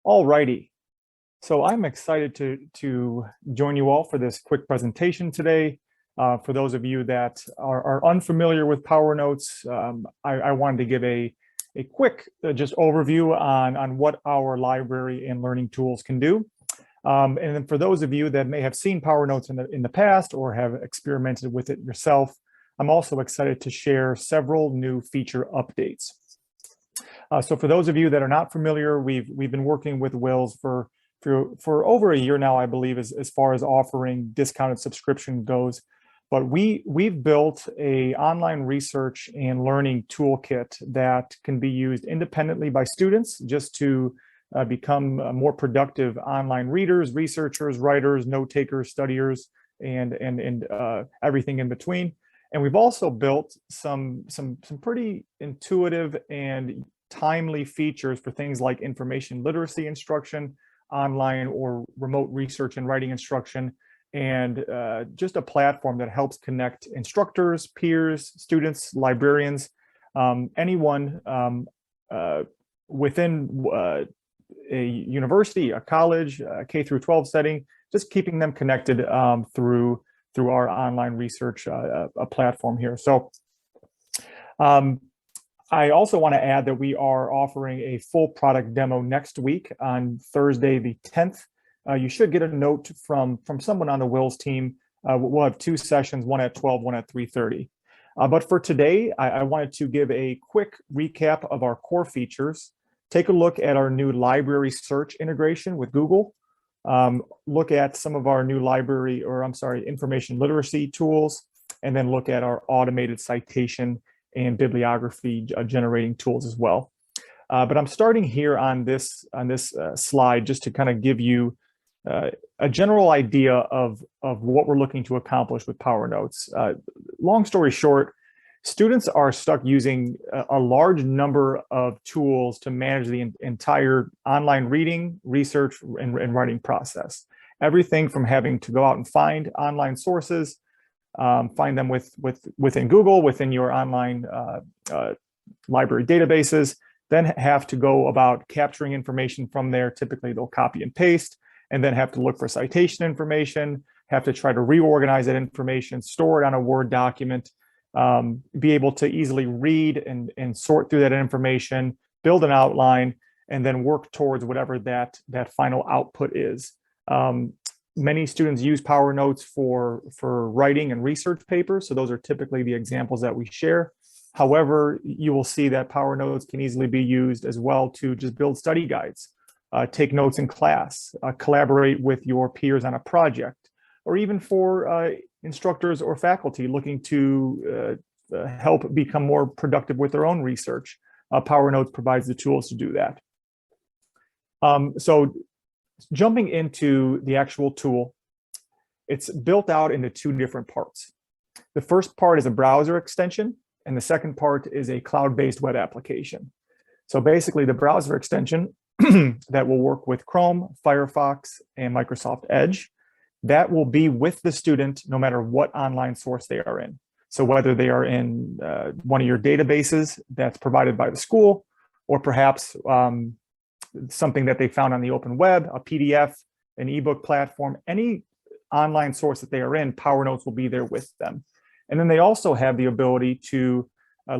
Alrighty, so I'm excited to join you all for this quick presentation today. For those of you that are unfamiliar with Powernotes, I wanted to give a quick just overview on what our library and learning tools can do. And then for those of you that may have seen Powernotes in the past or have experimented with it yourself, I'm also excited to share several new feature updates. So for those of you that are not familiar, we've been working with WiLS for over a year now, I believe, as far as offering discounted subscription goes. But we've built a online research and learning toolkit that can be used independently by students just to become more productive online readers, researchers, writers, note takers, studiers, and everything in between. And we've also built some pretty intuitive and timely features for things like information literacy instruction, online or remote research and writing instruction, and just a platform that helps connect instructors, peers, students, librarians, anyone within a university, a college, a K through 12 setting, just keeping them connected through our online research platform here. So I also want to add that we are offering a full product demo next week on Thursday, the 10th. You should get a note from someone on the WiLS team. We'll have two sessions, one at 12, one at 3:30. But for today, I wanted to give a quick recap of our core features. Take a look at our new library search integration with Google. Look at some of our new information literacy tools, and then look at our automated citation and bibliography generating tools as well. But I'm starting here on this slide just to kind of give you a general idea of what we're looking to accomplish with Powernotes. Long story short, students are stuck using a large number of tools to manage the entire online reading, research, and writing process. Everything from having to go out and find online sources, find them within Google, within your online library databases, then have to go about capturing information from there. Typically, they'll copy and paste, and then have to look for citation information, have to try to reorganize that information, store it on a Word document, be able to easily read and sort through that information, build an outline, and then work towards whatever that final output is. Many students use Powernotes for writing and research papers, so those are typically the examples that we share. However, you will see that Powernotes can easily be used as well to just build study guides, take notes in class, collaborate with your peers on a project, or even for instructors or faculty looking to help become more productive with their own research. Powernotes provides the tools to do that. So jumping into the actual tool, it's built out into two different parts. The first part is a browser extension, and the second part is a cloud-based web application. So basically, the browser extension that will work with Chrome, Firefox, and Microsoft Edge, that will be with the student no matter what online source they are in. So whether they are in one of your databases that's provided by the school, or perhaps something that they found on the open web, a PDF, an ebook platform, any online source that they are in, Powernotes will be there with them. And then they also have the ability to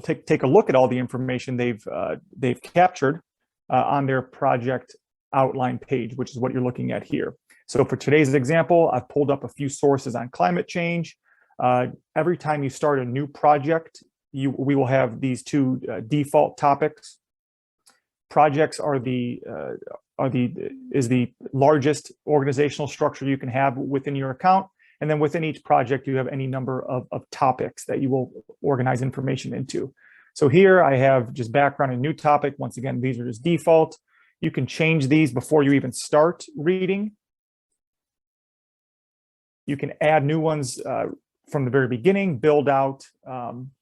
take a look at all the information they've captured on their project outline page, which is what you're looking at here. So for today's example, I've pulled up a few sources on climate change. Every time you start a new project, we will have these two default topics. Projects is the largest organizational structure you can have within your account. And then within each project, you have any number of topics that you will organize information into. So here I have just background and new topic. Once again, these are just default. You can change these before you even start reading. You can add new ones from the very beginning, build out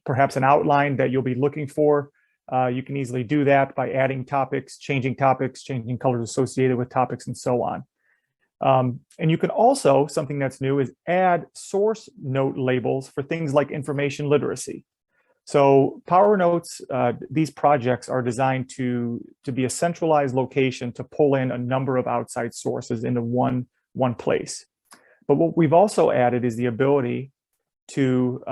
perhaps an outline that you'll be looking for. You can easily do that by adding topics, changing colors associated with topics, and so on. And you can also, something that's new is add source note labels for things like information literacy. So Powernotes, these projects are designed to be a centralized location to pull in a number of outside sources into one place. But what we've also added is the ability to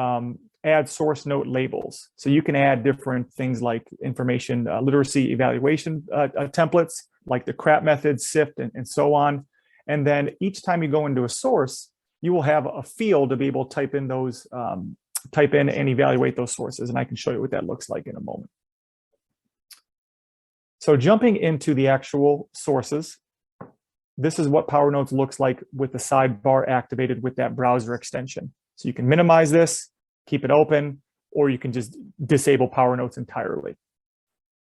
add source note labels. So you can add different things like information literacy evaluation templates, like the CRAP method, SIFT, and so on. And then each time you go into a source, you will have a field to be able to type in those, type in and evaluate those sources. And I can show you what that looks like in a moment. So jumping into the actual sources, this is what Powernotes looks like with the sidebar activated with that browser extension. So you can minimize this, keep it open, or you can just disable Powernotes entirely.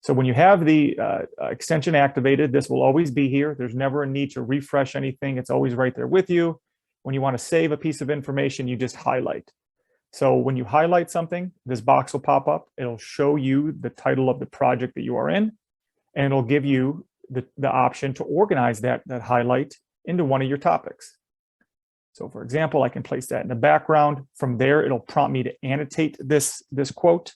So when you have the extension activated, this will always be here. There's never a need to refresh anything. It's always right there with you. When you want to save a piece of information, you just highlight. So when you highlight something, this box will pop up. It'll show you the title of the project that you are in, and it'll give you the option to organize that highlight into one of your topics. So for example, I can place that in the background. From there, it'll prompt me to annotate this quote.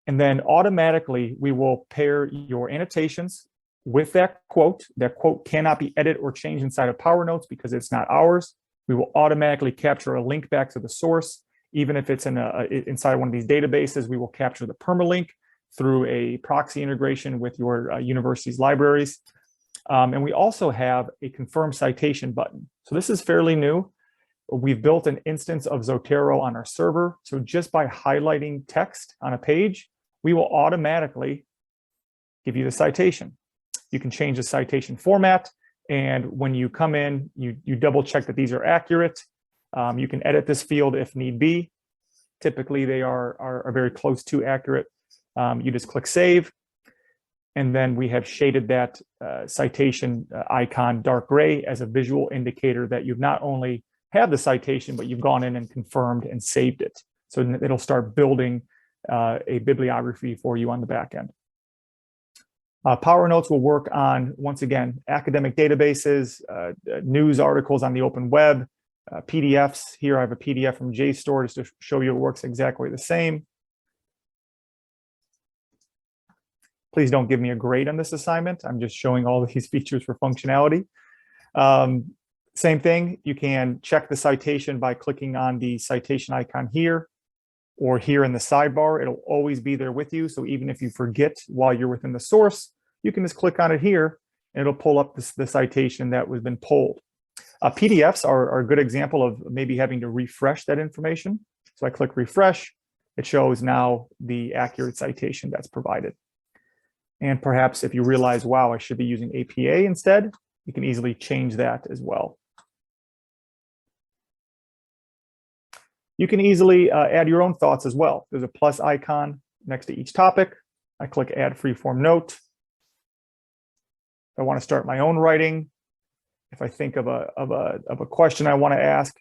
And then automatically, we will pair your annotations with that quote. That quote cannot be edited or changed inside of Powernotes because it's not ours. We will automatically capture a link back to the source. Even if it's inside one of these databases, we will capture the permalink through a proxy integration with your university's libraries. And we also have a confirm citation button. So this is fairly new. We've built an instance of Zotero on our server. So just by highlighting text on a page, we will automatically give you the citation. You can change the citation format. And when you come in, you double check that these are accurate. You can edit this field if need be. Typically, they are very close to accurate. You just click save. And then we have shaded that citation icon dark gray as a visual indicator that you've not only have the citation, but you've gone in and confirmed and saved it. So it'll start building a bibliography for you on the back end. Powernotes will work on, once again, academic databases, news articles on the open web, PDFs. Here I have a PDF from JSTOR just to show you it works exactly the same. Please don't give me a grade on this assignment. I'm just showing all of these features for functionality. Same thing, you can check the citation by clicking on the citation icon here or here in the sidebar. It'll always be there with you. So even if you forget while you're within the source, you can just click on it here and it'll pull up the citation that was been pulled. PDFs are a good example of maybe having to refresh that information. So I click refresh, it shows now the accurate citation that's provided. And perhaps if you realize, wow, I should be using APA instead, you can easily change that as well. You can easily add your own thoughts as well. There's a plus icon next to each topic. I click add freeform note. If I want to start my own writing, if I think of a question I want to ask,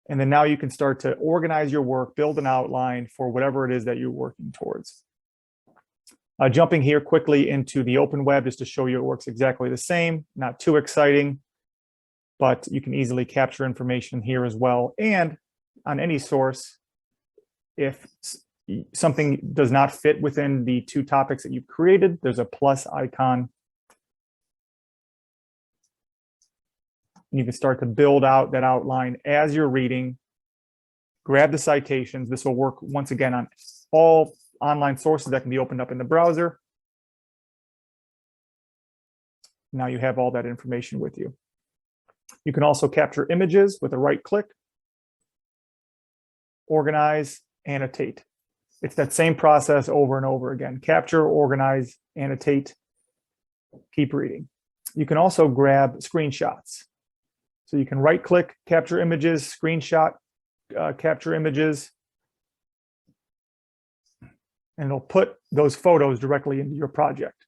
and then now you can start to organize your work, build an outline for whatever it is that you're working towards. Jumping here quickly into the open web just to show you it works exactly the same, not too exciting, but you can easily capture information here as well. And on any source, if something does not fit within the two topics that you've created, there's a plus icon. And you can start to build out that outline as you're reading. Grab the citations. This will work once again on all online sources that can be opened up in the browser. Now you have all that information with you. You can also capture images with a right click, organize, annotate. It's that same process over and over again. Capture, organize, annotate, keep reading. You can also grab screenshots. So you can right click, capture images, screenshot, capture images, and it'll put those photos directly into your project.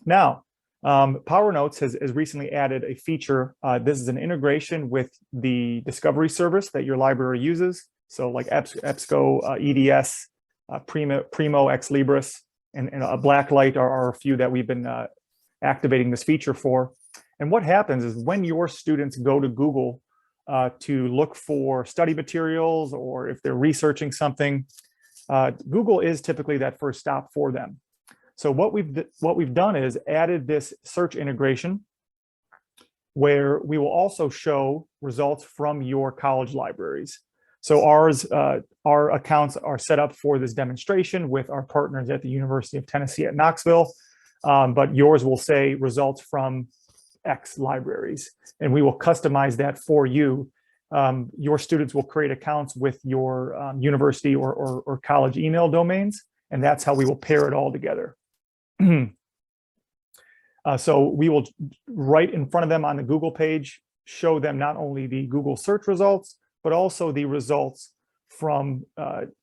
Now, Powernotes has recently added a feature. This is an integration with the discovery service that your library uses. So like EBSCO, EDS, Primo, Ex Libris, and Blacklight are a few that we've been activating this feature for. And what happens is when your students go to Google to look for study materials, or if they're researching something, Google is typically that first stop for them. So what we've done is added this search integration where we will also show results from your college libraries. So our accounts are set up for this demonstration with our partners at the University of Tennessee at Knoxville, but yours will say results from X libraries, and we will customize that for you. Your students will create accounts with your university or college email domains, and that's how we will pair it all together. So we will, right in front of them on the Google page, show them not only the Google search results, but also the results from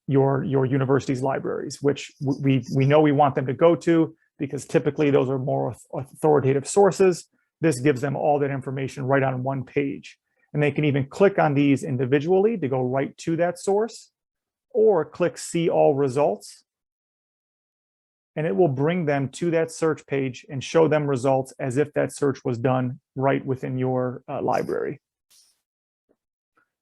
your university's libraries, which we know we want them to go to, because typically those are more authoritative sources. This gives them all that information right on one page. And they can even click on these individually to go right to that source, or click See All Results, and it will bring them to that search page and show them results as if that search was done right within your library.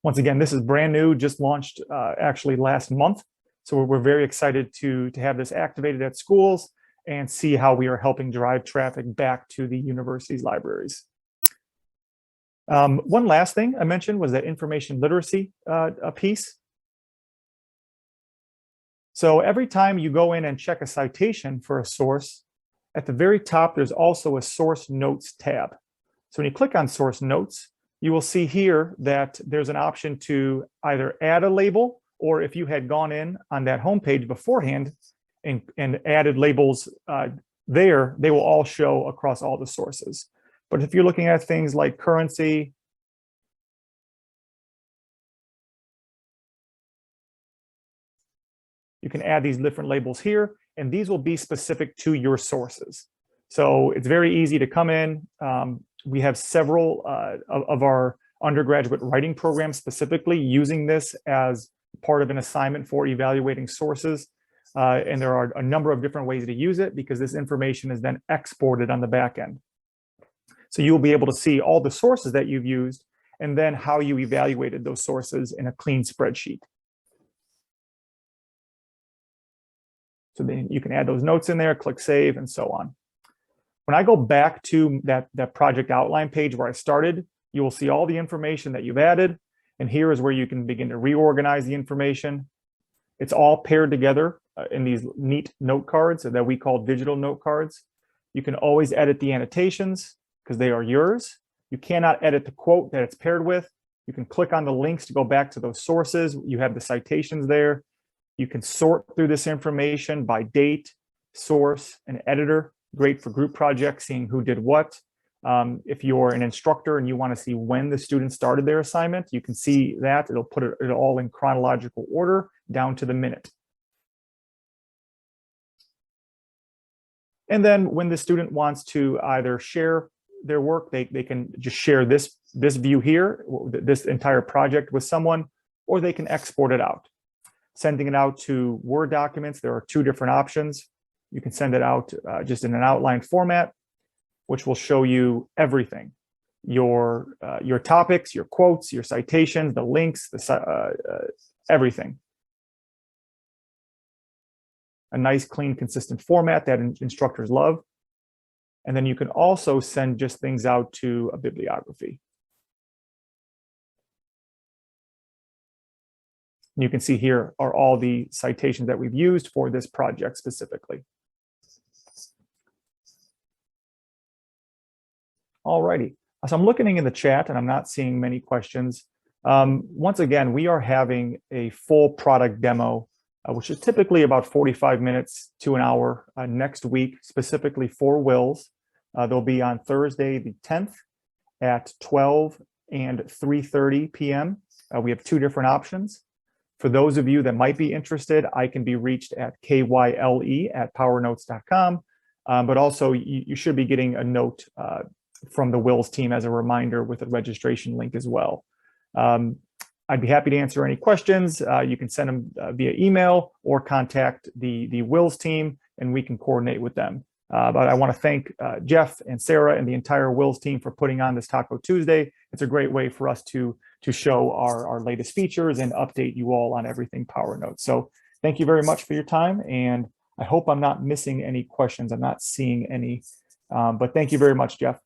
Once again, this is brand new, just launched actually last month. So we're very excited to have this activated at schools and see how we are helping drive traffic back to the university's libraries. One last thing I mentioned was that information literacy piece. So every time you go in and check a citation for a source, at the very top, there's also a source notes tab. So when you click on source notes, you will see here that there's an option to either add a label, or if you had gone in on that homepage beforehand and added labels there, they will all show across all the sources. But if you're looking at things like currency, you can add these different labels here, and these will be specific to your sources. So it's very easy to come in. We have several of our undergraduate writing programs specifically using this as part of an assignment for evaluating sources. And there are a number of different ways to use it, because this information is then exported on the back end. So you'll be able to see all the sources that you've used, and then how you evaluated those sources in a clean spreadsheet. So then you can add those notes in there, click save, and so on. When I go back to that project outline page where I started, you will see all the information that you've added. And here is where you can begin to reorganize the information. It's all paired together in these neat note cards that we call digital note cards. You can always edit the annotations because they are yours. You cannot edit the quote that it's paired with. You can click on the links to go back to those sources. You have the citations there. You can sort through this information by date, source, and editor. Great for group projects, seeing who did what. If you're an instructor and you want to see when the student started their assignment, you can see that. It'll put it all in chronological order down to the minute. And then when the student wants to either share their work, they can just share this view here, this entire project with someone, or they can export it out. Sending it out to Word documents, there are two different options. You can send it out just in an outline format, which will show you everything. Your topics, your quotes, your citations, the links, everything. A nice, clean, consistent format that instructors love. And then you can also send just things out to a bibliography. You can see here are all the citations that we've used for this project specifically. All righty. So I'm looking in the chat and I'm not seeing many questions. Once again, we are having a full product demo, which is typically about 45 minutes to an hour next week, specifically for WiLS. They'll be on Thursday, the 10th at 12 and 3:30 p.m. We have two different options. For those of you that might be interested, I can be reached at kyle@powernotes.com, but also you should be getting a note from the WiLS team as a reminder with a registration link as well. I'd be happy to answer any questions. You can send them via email or contact the WiLS team, and we can coordinate with them. But I want to thank Jeff and Sarah and the entire WiLS team for putting on this Taco Tuesday. It's a great way for us to show our latest features and update you all on everything Powernotes. So thank you very much for your time, and I hope I'm not missing any questions. I'm not seeing any, but thank you very much, Jeff.